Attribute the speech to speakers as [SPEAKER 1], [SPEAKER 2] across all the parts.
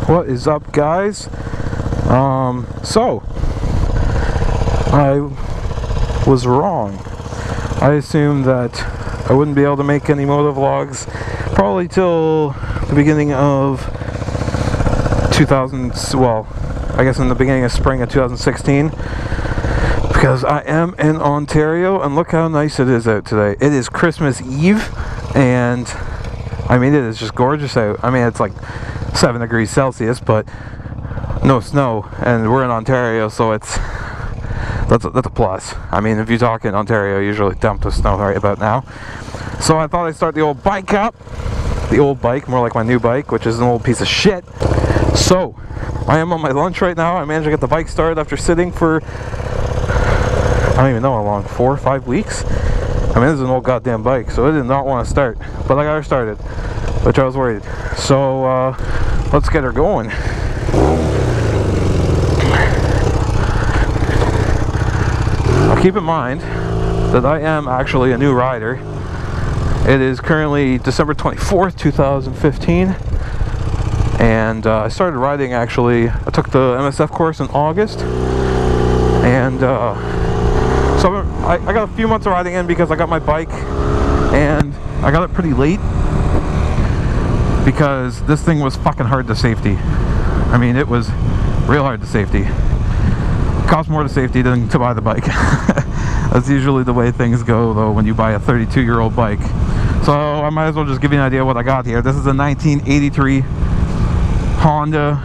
[SPEAKER 1] What is up, guys? So I was wrong. I assumed that I wouldn't be able to make any motovlogs probably till the beginning of 2000, well, I guess in the beginning of spring of 2016, because I am in Ontario, and look how nice it is out today. It is Christmas Eve, and I mean, it is just gorgeous out. I mean, it's like 7 degrees Celsius, but no snow, and we're in Ontario, so that's a plus. I mean, if you talk in Ontario, you usually dump the snow right about now. So I thought I'd start the old bike up. The old bike, more like my new bike, which is an old piece of shit. So I am on my lunch right now. I managed to get the bike started after sitting for, I don't even know how long, 4 or 5 weeks. I mean, this is an old goddamn bike, so I did not want to start, but I got her started, which I was worried. So let's get her going. Now keep in mind that I am actually a new rider. It is currently December 24th, 2015, and I started riding actually. I took the MSF course in August, and so I got a few months of riding in because I got my bike, and I got it pretty late because this thing was fucking hard to safety. I mean, it was real hard to safety. It cost more to safety than to buy the bike. That's usually the way things go, though, when you buy a 32-year-old bike. So I might as well just give you an idea of what I got here. This is a 1983 Honda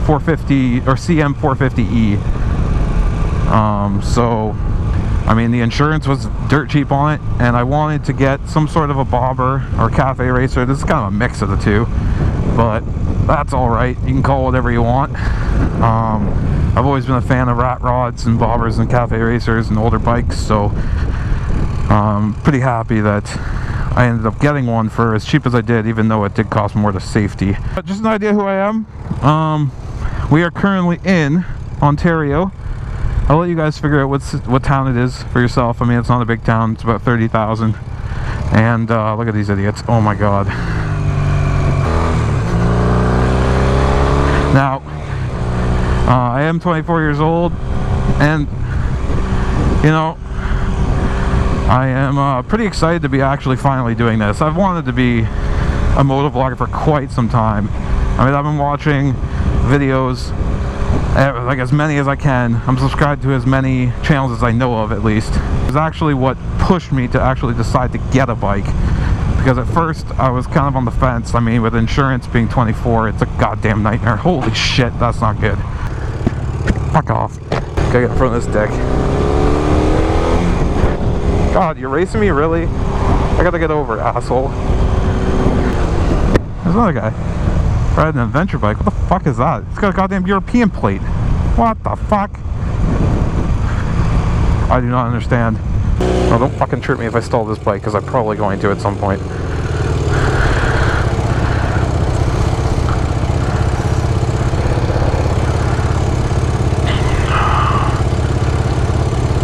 [SPEAKER 1] 450 or CM 450E. So I mean, the insurance was dirt cheap on it, and I wanted to get some sort of a bobber or cafe racer. This is kind of a mix of the two, but that's all right. You can call it whatever you want. I've always been a fan of rat rods and bobbers and cafe racers and older bikes, so I'm pretty happy that I ended up getting one for as cheap as I did, even though it did cost more to safety. But just an idea who I am. We are currently in Ontario. I'll let you guys figure out what town it is for yourself. I mean, it's not a big town. It's about 30,000. And look at these idiots. Oh my god. Now, I am 24 years old, and you know, I am pretty excited to be actually finally doing this. I've wanted to be a motovlogger for quite some time. I mean, I've been watching videos, like as many as I can. I'm subscribed to as many channels as I know of, at least. It's actually what pushed me to actually decide to get a bike, because at first I was kind of on the fence. I mean, with insurance being 24, it's a goddamn nightmare. Holy shit, that's not good. Fuck off. Gotta get in front of this deck. God, you're racing me, really? I gotta get over it, asshole. There's another guy riding an adventure bike. What the fuck is that? It's got a goddamn European plate. What the fuck? I do not understand. Oh, don't fucking trip me if I stall this bike, because I'm probably going to at some point.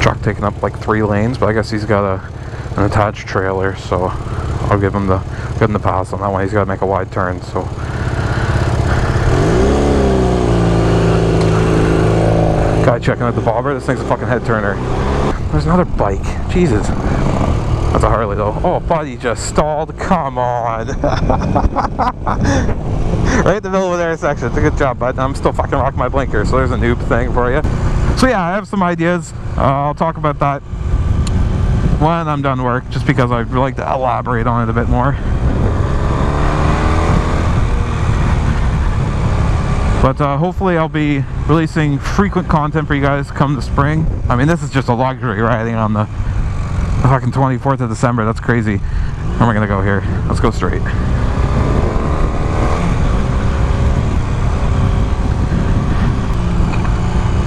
[SPEAKER 1] Truck taking up like 3 lanes, but I guess he's got an attached trailer, so I'll give him the pass on that one. He's got to make a wide turn, so. Guy checking out the bobber. This thing's a fucking head turner. There's another bike. Jesus. That's a Harley though. Oh, buddy just stalled. Come on. Right in the middle of the intersection. It's a good job, bud. I'm still fucking rocking my blinker, so there's a noob thing for you. So yeah, I have some ideas. I'll talk about that when I'm done work, just because I'd like to elaborate on it a bit more. But hopefully I'll be releasing frequent content for you guys come the spring. I mean, this is just a luxury riding on the fucking 24th of December. That's crazy. Where am I gonna go here? Let's go straight.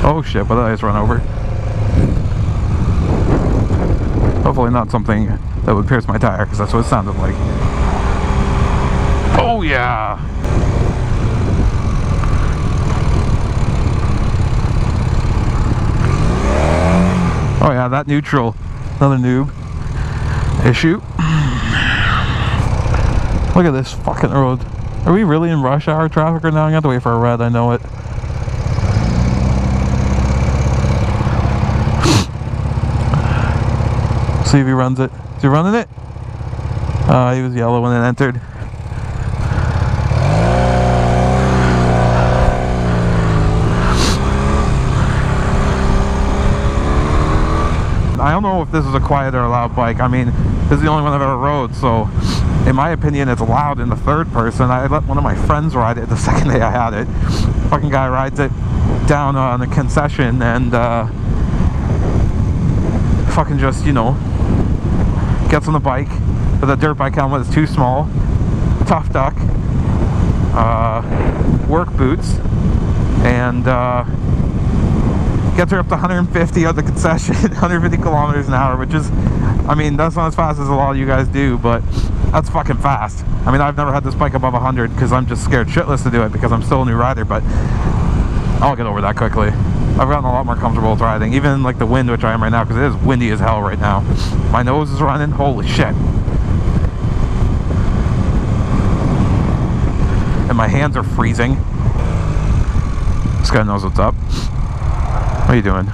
[SPEAKER 1] Oh shit, what did I just run over? Hopefully not something that would pierce my tire, because that's what it sounded like. Oh yeah! Oh yeah, that neutral. Another noob issue. Look at this fucking road. Are we really in rush hour traffic right now? I have to wait for a red, I know it. See if he runs it. Is he running it? He was yellow when it entered. I don't know if this is a quiet or a loud bike. I mean, this is the only one I've ever rode, so in my opinion it's loud in the third person. I let one of my friends ride it the second day I had it. Fucking guy rides it down on the concession and fucking just, you know, gets on the bike, but the dirt bike helmet is too small, tough duck, work boots, and gets her up to 150 at the concession, 150 kilometers an hour, which is, I mean, that's not as fast as a lot of you guys do, but that's fucking fast. I mean, I've never had this bike above 100 because I'm just scared shitless to do it because I'm still a new rider, but I'll get over that quickly. I've gotten a lot more comfortable with riding, even in like the wind, which I am right now, because it is windy as hell right now. My nose is running, holy shit. And my hands are freezing. This guy knows what's up. What are you doing?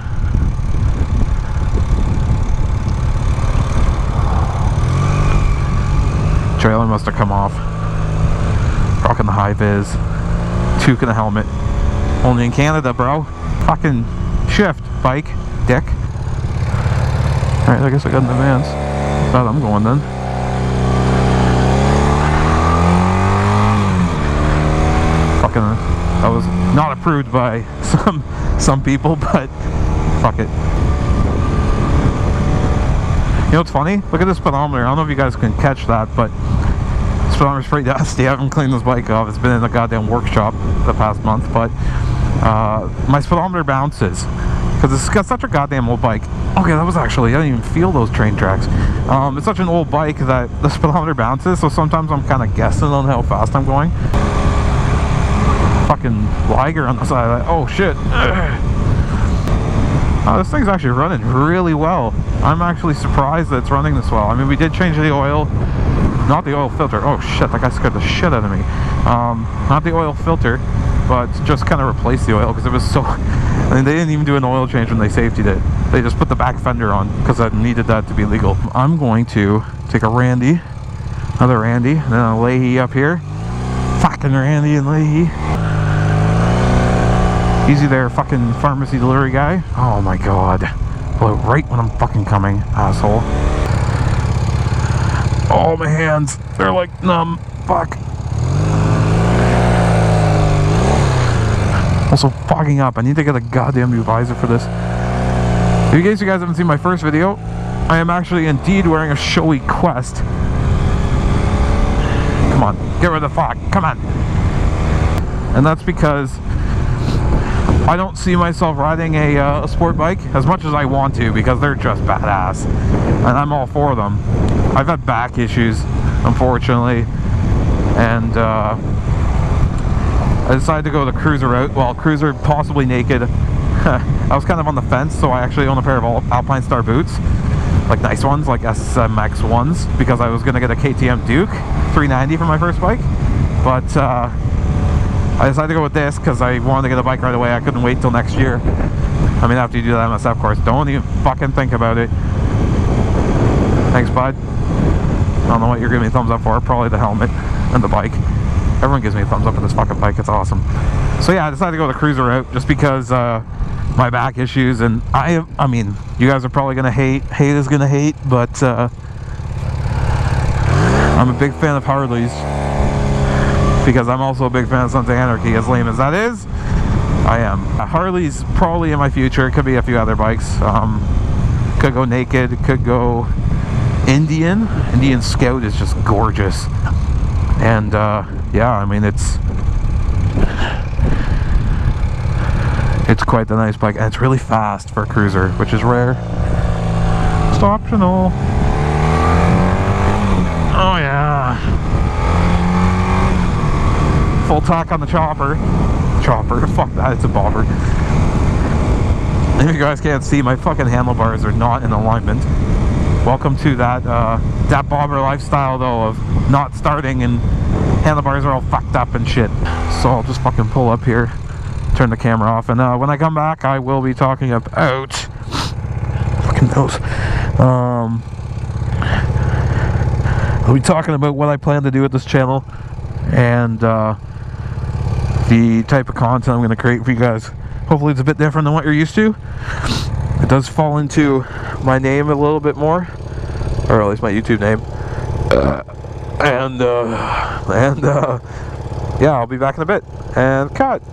[SPEAKER 1] Trailer must have come off. Rocking the high vis. Toque the helmet. Only in Canada, bro. Fucking shift, bike, dick. Alright, I guess I got in advance. Glad I'm going then. Fucking, that was not approved by some people, but fuck it. You know what's funny? Look at this speedometer. I don't know if you guys can catch that, but the speedometer's pretty dusty. I haven't cleaned this bike off. It's been in the goddamn workshop the past month, but my speedometer bounces because it's got such a goddamn old bike. Okay, that was actually, I didn't even feel those train tracks. It's such an old bike that the speedometer bounces, so sometimes I'm kind of guessing on how fast I'm going. Fucking Liger on the side of that. Oh shit. This thing's actually running really well. I'm actually surprised that it's running this well. I mean, we did change the oil, not the oil filter. Oh shit, that guy scared the shit out of me. Not the oil filter, but just kind of replace the oil because it was so, I mean, they didn't even do an oil change when they safetied it. They just put the back fender on because I needed that to be legal. I'm going to take a Randy, another Randy, and then a Leahy up here. Fucking Randy and Leahy. Easy there, fucking pharmacy delivery guy. Oh my god. Blew right when I'm fucking coming, asshole. Oh, my hands. They're like numb. Fuck. Also fogging up. I need to get a goddamn new visor for this. In case you guys haven't seen my first video, I am actually indeed wearing a Shoei Quest. Come on, get rid of the fog. Come on. And that's because I don't see myself riding a sport bike as much as I want to because they're just badass. And I'm all for them. I've had back issues, unfortunately. And I decided to go the cruiser route. Well, cruiser, possibly naked. I was kind of on the fence, so I actually own a pair of Alpinestars boots. Like nice ones, like SMX ones, because I was going to get a KTM Duke 390 for my first bike. But I decided to go with this because I wanted to get a bike right away. I couldn't wait till next year. I mean, after you do that MSF course, don't even fucking think about it. Thanks, bud. I don't know what you're giving me a thumbs up for. Probably the helmet and the bike. Everyone gives me a thumbs up for this fucking bike. It's awesome. So yeah, I decided to go the cruiser route just because my back issues, and I mean, you guys are probably gonna hate is gonna hate, but I'm a big fan of Harleys because I'm also a big fan of Sons of Anarchy. As lame as that is, I am. Harley's probably in my future. It could be a few other bikes. Could go naked. Could go Indian. Indian Scout is just gorgeous, and yeah, I mean it's quite the nice bike, and it's really fast for a cruiser, which is rare. It's optional. Oh yeah. Full torque on the chopper. Fuck that, it's a bobber. If you guys can't see, my fucking handlebars are not in alignment. Welcome to that that bobber lifestyle though, of not starting and handlebars are all fucked up and shit. So I'll just fucking pull up here, turn the camera off, and when I come back, I will be talking about fucking nose. I'll be talking about what I plan to do with this channel and the type of content I'm going to create for you guys. Hopefully it's a bit different than what you're used to. It does fall into my name a little bit more, or at least my YouTube name. Yeah, I'll be back in a bit. And cut.